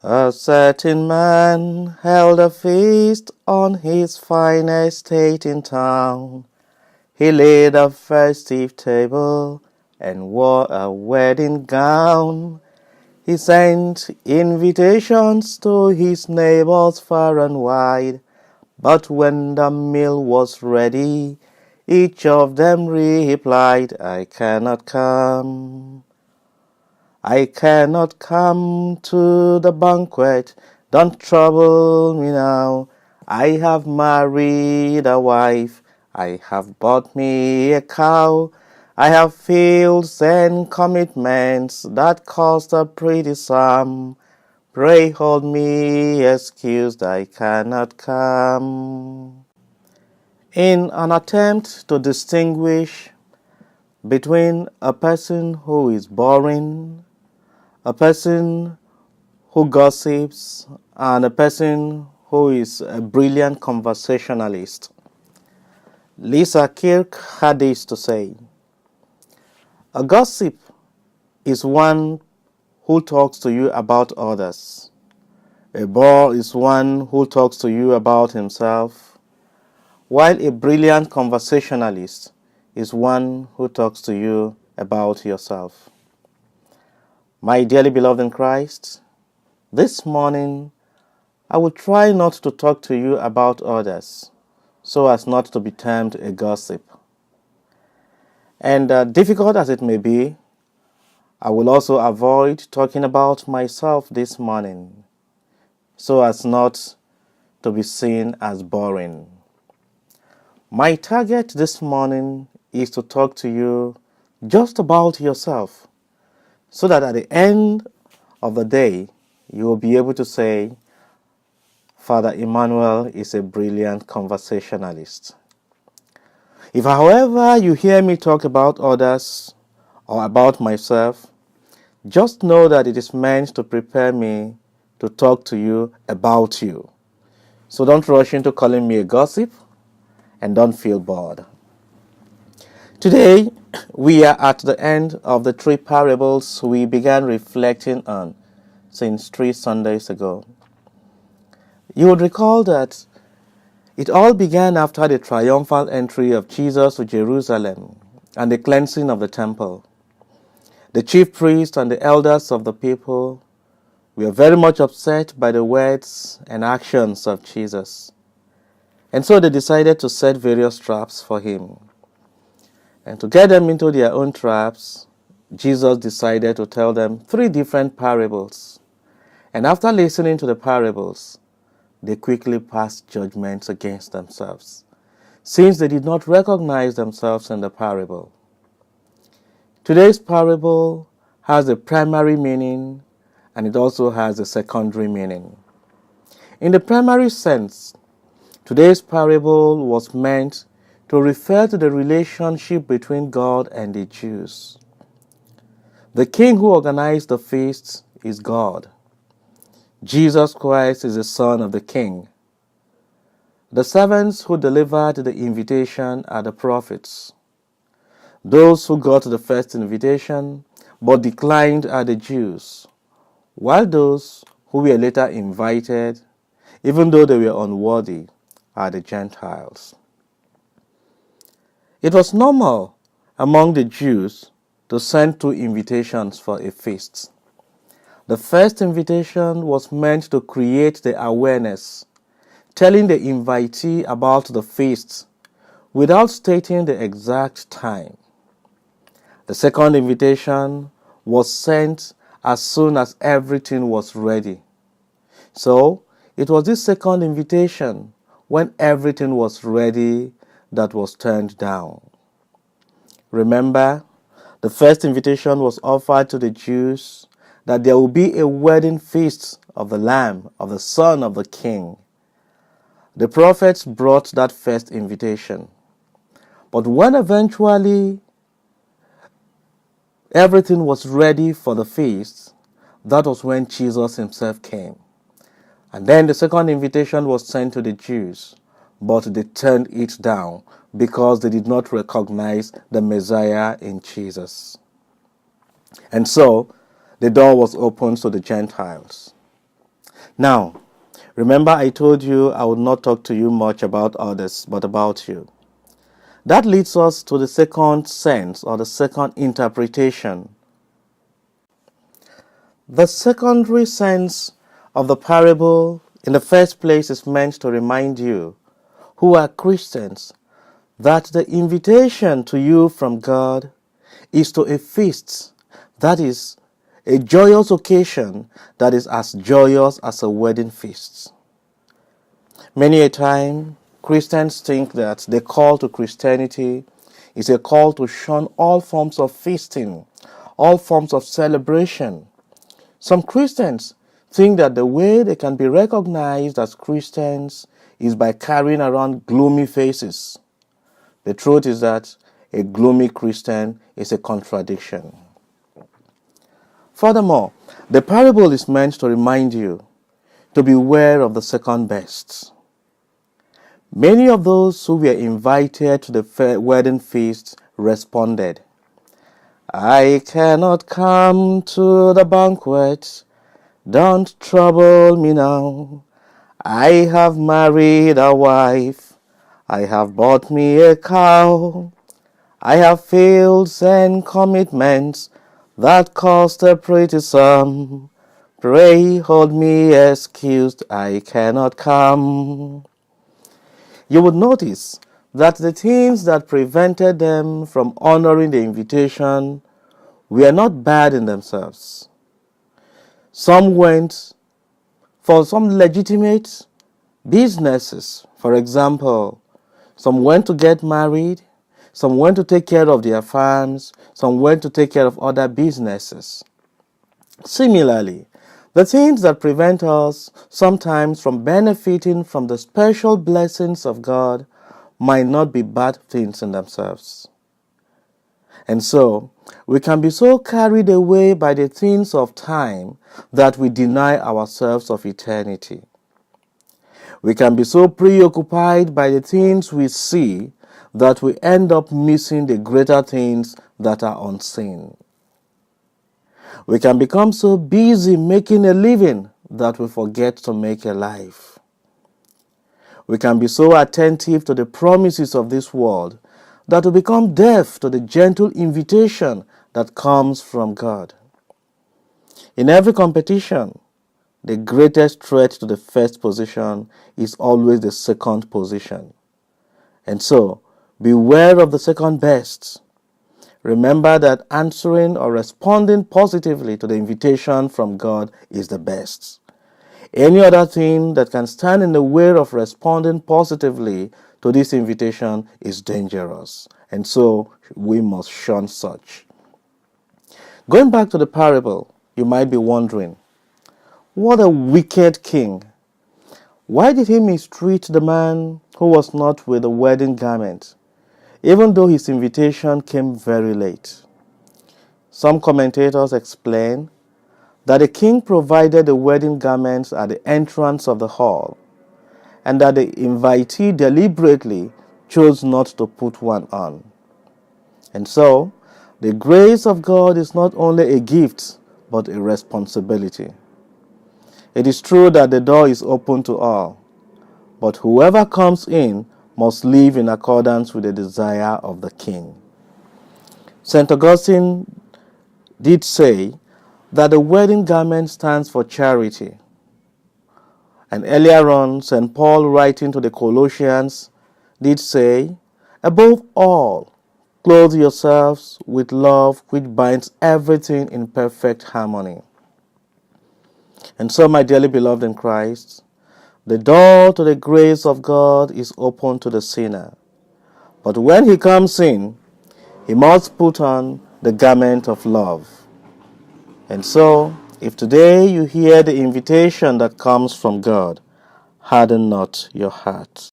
A certain man held a feast on his fine estate in town. He laid a festive table and wore a wedding gown. He sent invitations to his neighbors far and wide, but when the meal was ready, each of them replied, "I cannot come. I cannot come to the banquet. Don't trouble me now. I have married a wife. I have bought me a cow. I have fields and commitments that cost a pretty sum. Pray hold me excused, I cannot come." In an attempt to distinguish between a person who is boring, a person who gossips, and a person who is a brilliant conversationalist, Lisa Kirk had this to say: "A gossip is one who talks to you about others. A bore is one who talks to you about himself, while a brilliant conversationalist is one who talks to you about yourself." My dearly beloved in Christ, this morning I will try not to talk to you about others so as not to be termed a gossip. And difficult as it may be, I will also avoid talking about myself this morning so as not to be seen as boring. My target this morning is to talk to you just about yourself, so that at the end of the day, you will be able to say, "Father Emmanuel is a brilliant conversationalist." If, however, you hear me talk about others or about myself, just know that it is meant to prepare me to talk to you about you. So don't rush into calling me a gossip, and don't feel bored. Today, we are at the end of the 3 parables we began reflecting on since 3 Sundays ago. You would recall that it all began after the triumphal entry of Jesus to Jerusalem and the cleansing of the temple. The chief priests and the elders of the people were very much upset by the words and actions of Jesus, and so they decided to set various traps for him. And to get them into their own traps, Jesus decided to tell them 3 different parables. And after listening to the parables, they quickly passed judgments against themselves, since they did not recognize themselves in the parable. Today's parable has a primary meaning, and it also has a secondary meaning. In the primary sense, today's parable was meant to refer to the relationship between God and the Jews. The king who organized the feast is God. Jesus Christ is the son of the king. The servants who delivered the invitation are the prophets. Those who got the first invitation but declined are the Jews, while those who were later invited, even though they were unworthy, are the Gentiles. It was normal among the Jews to send 2 invitations for a feast. The first invitation was meant to create the awareness, telling the invitee about the feast without stating the exact time. The second invitation was sent as soon as everything was ready. So, it was this second invitation, when everything was ready, that was turned down. Remember, the first invitation was offered to the Jews that there will be a wedding feast of the Lamb, of the Son of the King. The prophets brought that first invitation. But when eventually everything was ready for the feast, that was when Jesus himself came. And then the second invitation was sent to the Jews, but they turned it down because they did not recognize the Messiah in Jesus. And so, the door was opened to the Gentiles. Now, remember I told you I would not talk to you much about others, but about you. That leads us to the second sense or the second interpretation. The secondary sense of the parable in the first place is meant to remind you, who are Christians, that the invitation to you from God is to a feast, that is, a joyous occasion that is as joyous as a wedding feast. Many a time, Christians think that the call to Christianity is a call to shun all forms of feasting, all forms of celebration. Some Christians think that the way they can be recognized as Christians is by carrying around gloomy faces. The truth is that a gloomy Christian is a contradiction. Furthermore, the parable is meant to remind you to beware of the second best. Many of those who were invited to the wedding feast responded, "I cannot come to the banquet. Don't trouble me now. I have married a wife. I have bought me a cow. I have fields and commitments that cost a pretty sum. Pray hold me excused, I cannot come." You would notice that the things that prevented them from honoring the invitation were not bad in themselves. Some went for some legitimate businesses. For example, some went to get married, some went to take care of their farms, some went to take care of other businesses. Similarly, the things that prevent us sometimes from benefiting from the special blessings of God might not be bad things in themselves. And so, we can be so carried away by the things of time that we deny ourselves of eternity. We can be so preoccupied by the things we see that we end up missing the greater things that are unseen. We can become so busy making a living that we forget to make a life. We can be so attentive to the promises of this world that we become deaf to the gentle invitation that comes from God. In every competition, the greatest threat to the first position is always the second position. And so, beware of the second best. Remember that answering or responding positively to the invitation from God is the best. Any other thing that can stand in the way of responding positively to this invitation is dangerous, and so we must shun such. Going back to the parable, you might be wondering, what a wicked king! Why did he mistreat the man who was not with the wedding garment, even though his invitation came very late? Some commentators explain that the king provided the wedding garments at the entrance of the hall, and that the invitee deliberately chose not to put one on. And so, the grace of God is not only a gift, but a responsibility. It is true that the door is open to all, but whoever comes in must live in accordance with the desire of the king. St. Augustine did say that the wedding garment stands for charity. And earlier on, St. Paul, writing to the Colossians, did say, "Above all, clothe yourselves with love, which binds everything in perfect harmony." And so, my dearly beloved in Christ, the door to the grace of God is open to the sinner. But when he comes in, he must put on the garment of love. And so, if today you hear the invitation that comes from God, harden not your heart.